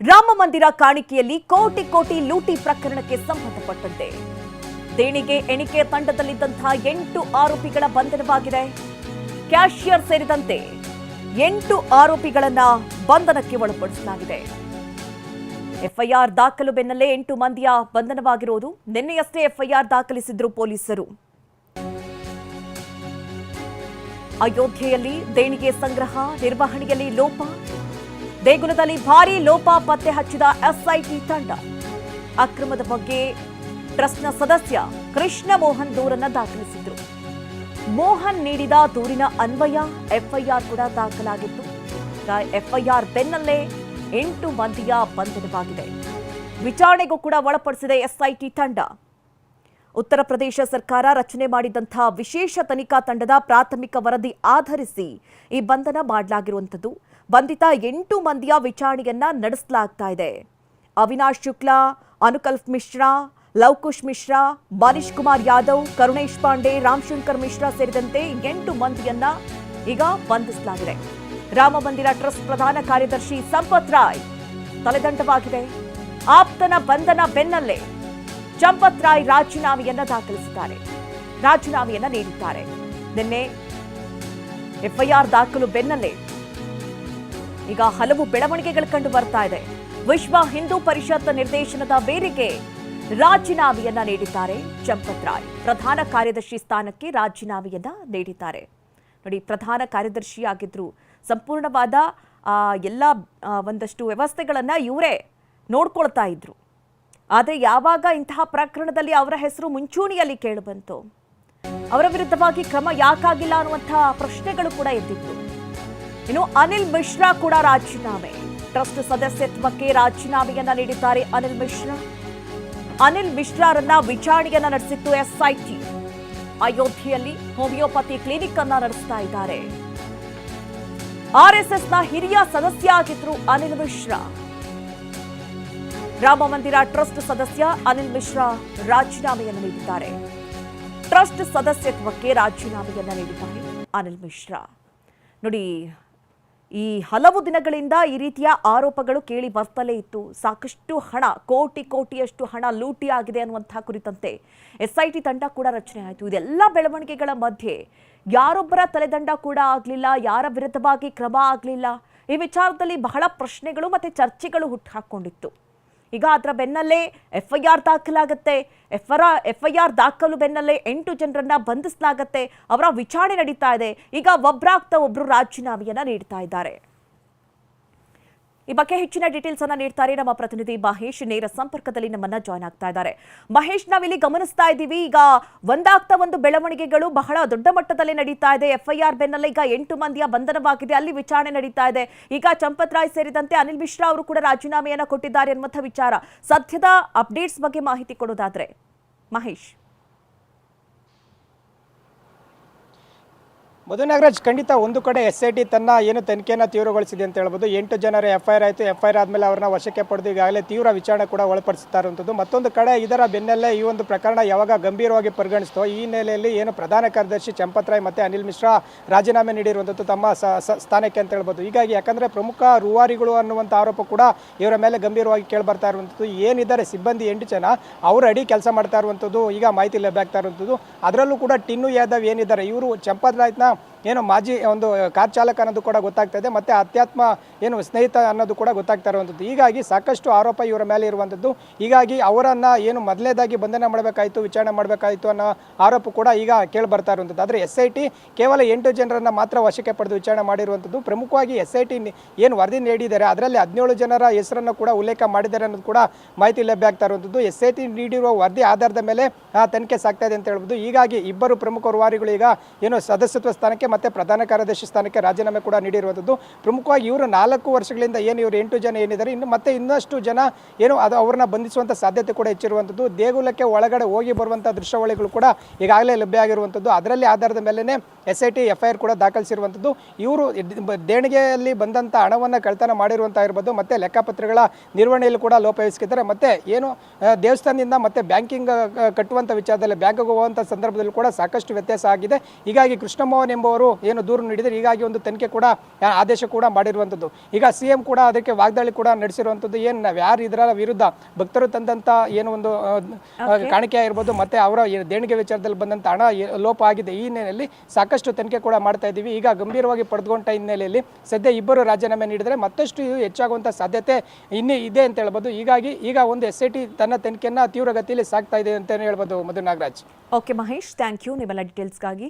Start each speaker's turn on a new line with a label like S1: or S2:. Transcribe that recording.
S1: ರಾಮ ಮಂದಿರ ಕಾಣಿಕೆಯಲ್ಲಿ ಕೋಟಿ ಕೋಟಿ ಲೂಟಿ ಪ್ರಕರಣಕ್ಕೆ ಸಂಬಂಧಪಟ್ಟಂತೆ ದೇಣಿಗೆ ಎಣಿಕೆ ತಂಡದಲ್ಲಿದ್ದಂತಹ 8 ಆರೋಪಿಗಳ ಬಂಧನವಾಗಿದೆ. ಕ್ಯಾಶಿಯರ್ ಸೇರಿದಂತೆ 8 ಆರೋಪಿಗಳನ್ನ ಬಂಧನಕ್ಕೆ ಒಳಪಡಿಸಲಾಗಿದೆ. ಎಫ್ಐಆರ್ ದಾಖಲು ಬೆನ್ನಲ್ಲೇ 8 ಮಂದಿಯ ಬಂಧನವಾಗಿರುವುದು. ನಿನ್ನೆಯಷ್ಟೇ ಎಫ್ಐಆರ್ ದಾಖಲಿಸಿದ್ರು ಪೊಲೀಸರು. ಅಯೋಧ್ಯೆಯಲ್ಲಿ ದೇಣಿಗೆ ಸಂಗ್ರಹ ನಿರ್ವಹಣೆಯಲ್ಲಿ ಲೋಪ, ದೇಗುಲದಲ್ಲಿ ಭಾರೀ ಲೋಪ ಪತ್ತೆ ಹಚ್ಚಿದ ಎಸ್ಐಟಿ ತಂಡ. ಅಕ್ರಮದ ಬಗ್ಗೆ ಟ್ರಸ್ಟ್ನ ಸದಸ್ಯ ಕೃಷ್ಣ ಮೋಹನ್ ದೂರನ್ನ ದಾಖಲಿಸಿದ್ರು. ಮೋಹನ್ ನೀಡಿದ ದೂರಿನ ಅನ್ವಯ ಎಫ್ಐಆರ್ ಕೂಡ ದಾಖಲಾಗಿತ್ತು. ಎಫ್ಐಆರ್ ಬೆನ್ನಲ್ಲೇ 8 ಮಂದಿಯ ಬಂಧನವಾಗಿದೆ. ವಿಚಾರಣೆಗೂ ಕೂಡ ಒಳಪಡಿಸಿದೆ ಎಸ್ಐಟಿ ತಂಡ. ಉತ್ತರ ಪ್ರದೇಶ ಸರ್ಕಾರ ರಚನೆ ಮಾಡಿದಂತಹ ವಿಶೇಷ ತನಿಖಾ ತಂಡದ ಪ್ರಾಥಮಿಕ ವರದಿ ಆಧರಿಸಿ ಈ ಬಂಧನ ಮಾಡಲಾಗಿರುವಂಥದ್ದು. ಬಂಧಿತ 8 ಮಂದಿಯ ವಿಚಾರಣೆಯನ್ನ ನಡೆಸಲಾಗ್ತಾ ಇದೆ. ಅವಿನಾಶ್ ಶುಕ್ಲಾ, ಅನುಕಲ್ಪ್ ಮಿಶ್ರಾ, ಲವಕುಶ್ ಮಿಶ್ರಾ, ಮನೀಶ್ ಕುಮಾರ್ ಯಾದವ್, ಕರುಣೇಶ್ ಪಾಂಡೆ, ರಾಮಶಂಕರ್ ಮಿಶ್ರಾ ಸೇರಿದಂತೆ 8 ಮಂದಿಯನ್ನ ಈಗ ಬಂಧಿಸಲಾಗಿದೆ. ರಾಮ ಮಂದಿರ ಟ್ರಸ್ಟ್ ಪ್ರಧಾನ ಕಾರ್ಯದರ್ಶಿ ಸಂಪತ್ ರಾಯ್ ತಲೆದಂಡವಾಗಿದೆ. ಆಪ್ತನ ಬಂಧನ ಬೆನ್ನಲ್ಲೇ ಸಂಪತ್ ರಾಯ್ ರಾಜೀನಾಮೆಯನ್ನ ದಾಖಲಿಸಿದ್ದಾರೆ. ರಾಜೀನಾಮೆಯನ್ನ ನೀಡಿದ್ದಾರೆ. ನಿನ್ನೆ ಎಫ್ಐಆರ್ ದಾಖಲು ಬೆನ್ನಲ್ಲೇ ಈಗ ಹಲವು ಬೆಳವಣಿಗೆಗಳು ಕಂಡು ಬರ್ತಾ ಇದೆ. ವಿಶ್ವ ಹಿಂದೂ ಪರಿಷತ್ ನಿರ್ದೇಶನದ ಮೇರೆಗೆ ರಾಜೀನಾಮೆಯನ್ನ ನೀಡಿದ್ದಾರೆ ಸಂಪತ್ ರಾಯ್. ಪ್ರಧಾನ ಕಾರ್ಯದರ್ಶಿ ಸ್ಥಾನಕ್ಕೆ ರಾಜೀನಾಮೆಯನ್ನ ನೀಡಿದ್ದಾರೆ. ನೋಡಿ, ಪ್ರಧಾನ ಕಾರ್ಯದರ್ಶಿಯಾಗಿದ್ರು. ಸಂಪೂರ್ಣವಾದ ಎಲ್ಲ ಒಂದಷ್ಟು ವ್ಯವಸ್ಥೆಗಳನ್ನ ಇವರೇ ನೋಡ್ಕೊಳ್ತಾ ಇದ್ರು. ಆದರೆ ಯಾವಾಗ ಇಂತಹ ಪ್ರಕರಣದಲ್ಲಿ ಅವರ ಹೆಸರು ಮುಂಚೂಣಿಯಲ್ಲಿ ಕೇಳಿಬಂತು, ಅವರ ವಿರುದ್ಧವಾಗಿ ಕ್ರಮ ಯಾಕಾಗಿಲ್ಲ ಅನ್ನುವಂತಹ ಪ್ರಶ್ನೆಗಳು ಕೂಡ ಎದ್ದಿತ್ತು. ಇನ್ನು ಅನಿಲ್ ಮಿಶ್ರಾ ಕೂಡ ರಾಜೀನಾಮೆ. ಟ್ರಸ್ಟ್ ಸದಸ್ಯತ್ವಕ್ಕೆ ರಾಜೀನಾಮೆಯನ್ನ ನೀಡಿದ್ದಾರೆ ಅನಿಲ್ ಮಿಶ್ರಾ. ಅನಿಲ್ ಮಿಶ್ರಾರನ್ನ ವಿಚಾರಣೆಯನ್ನ ನಡೆಸಿತ್ತು ಎಸ್ಐಟಿ. ಅಯೋಧ್ಯೆಯಲ್ಲಿ ಹೋಮಿಯೋಪತಿ ಕ್ಲಿನಿಕ್ ಅನ್ನ ನಡೆಸ್ತಾ ಇದ್ದಾರೆ. ಆರ್ಎಸ್ಎಸ್ನ ಹಿರಿಯ ಸದಸ್ಯ ಆಗಿದ್ರು ಅನಿಲ್ ಮಿಶ್ರಾ. ರಾಮ ಮಂದಿರ ಟ್ರಸ್ಟ್ ಸದಸ್ಯ ಅನಿಲ್ ಮಿಶ್ರಾ ರಾಜೀನಾಮೆಯನ್ನು ನೀಡಿದ್ದಾರೆ. ಟ್ರಸ್ಟ್ ಸದಸ್ಯತ್ವಕ್ಕೆ ರಾಜೀನಾಮೆಯನ್ನ ನೀಡಿದ್ದಾರೆ ಅನಿಲ್ ಮಿಶ್ರಾ. ನೋಡಿ, ಈ ಹಲವು ದಿನಗಳಿಂದ ಈ ರೀತಿಯ ಆರೋಪಗಳು ಕೇಳಿ ಬರ್ತಲೇ ಇತ್ತು. ಸಾಕಷ್ಟು ಹಣ, ಕೋಟಿಯಷ್ಟು ಹಣ ಲೂಟಿ ಆಗಿದೆ ಅನ್ನುವಂತಹ ಕುರಿತಂತೆ ಎಸ್ಐಟಿ ತಂಡ ಕೂಡ ರಚನೆ ಆಯಿತು. ಇದೆಲ್ಲ ಬೆಳವಣಿಗೆಗಳ ಮಧ್ಯೆ ಯಾರೊಬ್ಬರ ತಲೆದಂಡ ಕೂಡ ಆಗಲಿಲ್ಲ, ಯಾರ ವಿರುದ್ಧವಾಗಿ ಕ್ರಮ ಆಗಲಿಲ್ಲ. ಈ ವಿಚಾರದಲ್ಲಿ ಬಹಳ ಪ್ರಶ್ನೆಗಳು ಮತ್ತೆ ಚರ್ಚೆಗಳು ಹುಟ್ಟುಹಾಕೊಂಡಿತ್ತು. ಈಗ ಅದರ ಬೆನ್ನಲ್ಲೇ ಎಫ್ಐಆರ್ ದಾಖಲಾಗುತ್ತೆ. ಎಫ್ಐಆರ್ ದಾಖಲು ಬೆನ್ನಲ್ಲೇ 8 ಜನರನ್ನ ಬಂಧಿಸಲಾಗುತ್ತೆ. ಅವರ ವಿಚಾರಣೆ ನಡೀತಾ ಇದೆ. ಈಗ ಒಬ್ಬರಾಗ್ತಾ ಒಬ್ರು ರಾಜೀನಾಮೆಯನ್ನ ನೀಡ್ತಾ ಇದ್ದಾರೆ. ಈ ಬಗ್ಗೆ ಹೆಚ್ಚಿನ ಡೀಟೇಲ್ಸ್ ಅನ್ನ ನೀಡ್ತಾರೆ ನಮ್ಮ ಪ್ರತಿನಿಧಿ ಮಹೇಶ್. ನೇರ ಸಂಪರ್ಕದಲ್ಲಿ ನಮ್ಮನ್ನ ಜಾಯ್ನ್ ಆಗ್ತಾ ಇದ್ದಾರೆ. ಮಹೇಶ್, ನಾವಿಲ್ಲಿ ಗಮನಿಸ್ತಾ ಇದ್ದೀವಿ, ಈಗ ಒಂದಾಗ್ತಾ ಒಂದು ಬೆಳವಣಿಗೆಗಳು ಬಹಳ ದೊಡ್ಡ ಮಟ್ಟದಲ್ಲಿ ನಡೀತಾ ಇದೆ. ಎಫ್ಐಆರ್ ಬೆನ್ನಲ್ಲೇ ಈಗ 8 ಮಂದಿಯ ಬಂಧನವಾಗಿದೆ. ಅಲ್ಲಿ ವಿಚಾರಣೆ ನಡೀತಾ ಇದೆ. ಈಗ ಸಂಪತ್ ರಾಯ್ ಸೇರಿದಂತೆ ಅನಿಲ್ ಮಿಶ್ರಾ ಅವರು ಕೂಡ ರಾಜೀನಾಮೆಯನ್ನ ಕೊಟ್ಟಿದ್ದಾರೆ ಅನ್ನುವಂಥ ವಿಚಾರ. ಸದ್ಯದ ಅಪ್ಡೇಟ್ಸ್ ಬಗ್ಗೆ ಮಾಹಿತಿ ಕೊಡೋದಾದ್ರೆ ಮಹೇಶ್.
S2: ಮಧು ನಾಗರಾಜ್, ಖಂಡಿತ ಒಂದು ಕಡೆ ಎಸ್ಐಟಿ ತನ್ನ ಏನು ತನಿಖೆಯನ್ನು ತೀವ್ರಗೊಳಿಸಿದೆ ಅಂತ ಹೇಳ್ಬೋದು. 8 ಜನರ ಎಫ್ಐಆರ್ ಆಯಿತು. ಎಫ್ಐಆರ್ ಆದಮೇಲೆ ಅವ್ರನ್ನ ವಶಕ್ಕೆ ಪಡೆದು ಈಗಾಗಲೇ ತೀವ್ರ ವಿಚಾರಣೆ ಕೂಡ ಒಳಪಡಿಸ್ತಾ ಇರುವಂಥದ್ದು. ಮತ್ತೊಂದು ಕಡೆ ಇದರ ಬೆನ್ನಲ್ಲೇ ಈ ಒಂದು ಪ್ರಕರಣ ಯಾವಾಗ ಗಂಭೀರವಾಗಿ ಪರಿಗಣಿಸ್ತೋ ಈ ಹಿನ್ನೆಲೆಯಲ್ಲಿ ಏನು ಪ್ರಧಾನ ಕಾರ್ಯದರ್ಶಿ ಸಂಪತ್ ರಾಯ್ ಮತ್ತು ಅನಿಲ್ ಮಿಶ್ರಾ ರಾಜೀನಾಮೆ ನೀಡಿರುವಂಥದ್ದು ತಮ್ಮ ಸ್ಥಾನಕ್ಕೆ ಅಂತ ಹೇಳ್ಬೋದು. ಹೀಗಾಗಿ ಯಾಕಂದರೆ ಪ್ರಮುಖ ರೂವಾರಿಗಳು ಅನ್ನುವಂಥ ಆರೋಪ ಕೂಡ ಇವರ ಮೇಲೆ ಗಂಭೀರವಾಗಿ ಕೇಳಿಬರ್ತಾ ಇರುವಂಥದ್ದು. ಏನಿದ್ದಾರೆ ಸಿಬ್ಬಂದಿ 8 ಜನ, ಅವರ ಅಡಿ ಕೆಲಸ ಮಾಡ್ತಾ ಇರುವಂಥದ್ದು ಈಗ ಮಾಹಿತಿ ಲಭ್ಯ ಆಗ್ತಾ ಇರುವಂಥದ್ದು. ಅದರಲ್ಲೂ ಕೂಡ ಟಿನ್ನು ಯಾದವ್ ಏನಿದ್ದಾರೆ, ಇವರು ಸಂಪತ್ ರಾಯ್ನ ಏನು ಮಾಜಿ ಒಂದು ಕಾರ್ ಚಾಲಕ ಅನ್ನೋದು ಕೂಡ ಗೊತ್ತಾಗ್ತಾ ಇದೆ. ಮತ್ತು ಅಧ್ಯಾತ್ಮ ಏನು ಸ್ನೇಹಿತ ಅನ್ನೋದು ಕೂಡ ಗೊತ್ತಾಗ್ತಾ ಇರುವಂಥದ್ದು. ಹೀಗಾಗಿ ಸಾಕಷ್ಟು ಆರೋಪ ಇವರ ಮೇಲೆ ಇರುವಂಥದ್ದು. ಹೀಗಾಗಿ ಅವರನ್ನು ಏನು ಮೊದಲನೇದಾಗಿ ಬಂಧನ ಮಾಡಬೇಕಾಯಿತು, ವಿಚಾರಣೆ ಮಾಡಬೇಕಾಯಿತು ಅನ್ನೋ ಆರೋಪ ಕೂಡ ಈಗ ಕೇಳಿ ಬರ್ತಾ ಇರುವಂಥದ್ದು. ಆದರೆ ಎಸ್ಐಟಿ ಕೇವಲ 8 ಜನರನ್ನು ಮಾತ್ರ ವಶಕ್ಕೆ ಪಡೆದು ವಿಚಾರಣೆ ಮಾಡಿರುವಂಥದ್ದು. ಪ್ರಮುಖವಾಗಿ ಎಸ್ಐಟಿ ಏನು ವರದಿ ನೀಡಿದ್ದಾರೆ ಅದರಲ್ಲಿ 17 ಜನರ ಹೆಸರನ್ನು ಕೂಡ ಉಲ್ಲೇಖ ಮಾಡಿದ್ದಾರೆ ಅನ್ನೋದು ಕೂಡ ಮಾಹಿತಿ ಲಭ್ಯ ಆಗ್ತಾ ಇರುವಂಥದ್ದು. ಎಸ್ಐಟಿ ನೀಡಿರುವ ವರದಿ ಆಧಾರದ ಮೇಲೆ ತನಿಖೆ ಸಾಗ್ತಾ ಇದೆ ಅಂತ ಹೇಳ್ಬೋದು. ಹೀಗಾಗಿ ಇಬ್ಬರು ಪ್ರಮುಖ ರೂವಾರಿಗಳು ಈಗ ಏನು ಸದಸ್ಯತ್ವ ಸ್ಥಾನಕ್ಕೆ ಮತ್ತೆ ಪ್ರಧಾನ ಕಾರ್ಯದರ್ಶಿ ಸ್ಥಾನಕ್ಕೆ ರಾಜೀನಾಮೆ ಕೂಡ ನೀಡಿರುವಂಥದ್ದು. ಪ್ರಮುಖವಾಗಿ ಇವರು 4 ವರ್ಷಗಳಿಂದ ಏನು ಇವರು 8 ಜನ ಏನಿದ್ದಾರೆ, ಇನ್ನಷ್ಟು ಜನ ಏನು ಅದು ಅವ್ರನ್ನ ಬಂಧಿಸುವಂಥ ಸಾಧ್ಯತೆ ಕೂಡ ಹೆಚ್ಚಿರುವಂಥದ್ದು. ದೇಗುಲಕ್ಕೆ ಒಳಗಡೆ ಹೋಗಿ ಬರುವಂಥ ದೃಶ್ಯಾವಳಿಗಳು ಕೂಡ ಈಗಾಗಲೇ ಲಭ್ಯ ಆಗಿರುವಂಥದ್ದು. ಅದರಲ್ಲಿ ಆಧಾರದ ಮೇಲೇ ಎಸ್ಐಟಿ ಎಫ್ಐಆರ್ ಕೂಡ ದಾಖಲಿಸಿರುವಂಥದ್ದು. ಇವರು ದೇಣಿಗೆಯಲ್ಲಿ ಬಂದಂಥ ಹಣವನ್ನು ಕಳ್ತನ ಮಾಡಿರುವಂಥ ಇರ್ಬೋದು, ಮತ್ತು ಲೆಕ್ಕಪತ್ರಗಳ ನಿರ್ವಹಣೆಯಲ್ಲಿ ಕೂಡ ಲೋಪ ಎಸಗಿದ್ದಾರೆ. ಮತ್ತು ಏನು ದೇವಸ್ಥಾನದಿಂದ ಮತ್ತು ಬ್ಯಾಂಕಿಂಗ್ ಕಟ್ಟುವಂಥ ವಿಚಾರದಲ್ಲಿ ಬ್ಯಾಂಕಿಗೆ ಹೋಗುವಂಥ ಸಂದರ್ಭದಲ್ಲಿ ಕೂಡ ಸಾಕಷ್ಟು ವ್ಯತ್ಯಾಸ ಆಗಿದೆ. ಹೀಗಾಗಿ ಕೃಷ್ಣ ಮೋಹನ್ ಎಂಬುವರು ಏನು ದೂರು ನೀಡಿದರೆ ಹೀಗಾಗಿ ಒಂದು ತನಿಖೆ ಕೂಡ ಆದೇಶ ಕೂಡ ಮಾಡಿರುವಂಥದ್ದು. ಈಗ CM ಕೂಡ ಅದಕ್ಕೆ ವಾಗ್ದಾಳಿ ಕೂಡ ನಡೆಸಿರುವಂಥದ್ದು. ಏನು ನಾವು ಯಾರು ಇದರ ವಿರುದ್ಧ ಭಕ್ತರು ತಂದಂಥ ಏನು ಒಂದು ಕಾಣಿಕೆ ಆಗಿರ್ಬೋದು ಮತ್ತು ಅವರ ದೇಣಿಗೆ ವಿಚಾರದಲ್ಲಿ ಬಂದಂಥ ಹಣ ಲೋಪ ಆಗಿದೆ. ಈ ಹಿನ್ನೆಲೆಯಲ್ಲಿ ಸಾಕಷ್ಟು ತನಿಖೆ ಕೂಡ ಮಾಡ್ತಾ ಇದ್ದೀವಿ. ಈಗ ಗಂಭೀರವಾಗಿ ಪಡೆದುಕೊಂಡ ಹಿನ್ನೆಲೆಯಲ್ಲಿ ಸದ್ಯ ಇಬ್ಬರು ರಾಜೀನಾಮೆ ನೀಡಿದರೆ ಮತ್ತಷ್ಟು ಹೆಚ್ಚಾಗುವಂಥ ಸಾಧ್ಯತೆ ಇನ್ನೂ ಇದೆ ಅಂತ ಹೇಳ್ಬೋದು. ಹೀಗಾಗಿ ಈಗ ಒಂದು SIT ತನ್ನ ತನಿಖೆಯನ್ನು ತೀವ್ರಗತಿಯಲ್ಲಿ ಸಾಗ್ತಾ ಇದೆ ಅಂತ ಹೇಳ್ಬೋದು. Madhu Nagaraj.
S1: Okay Mahesh, thank you ನಿಮ್ಮೆಲ್ಲ ಡೀಟೇಲ್ಸ್ಗಾಗಿ.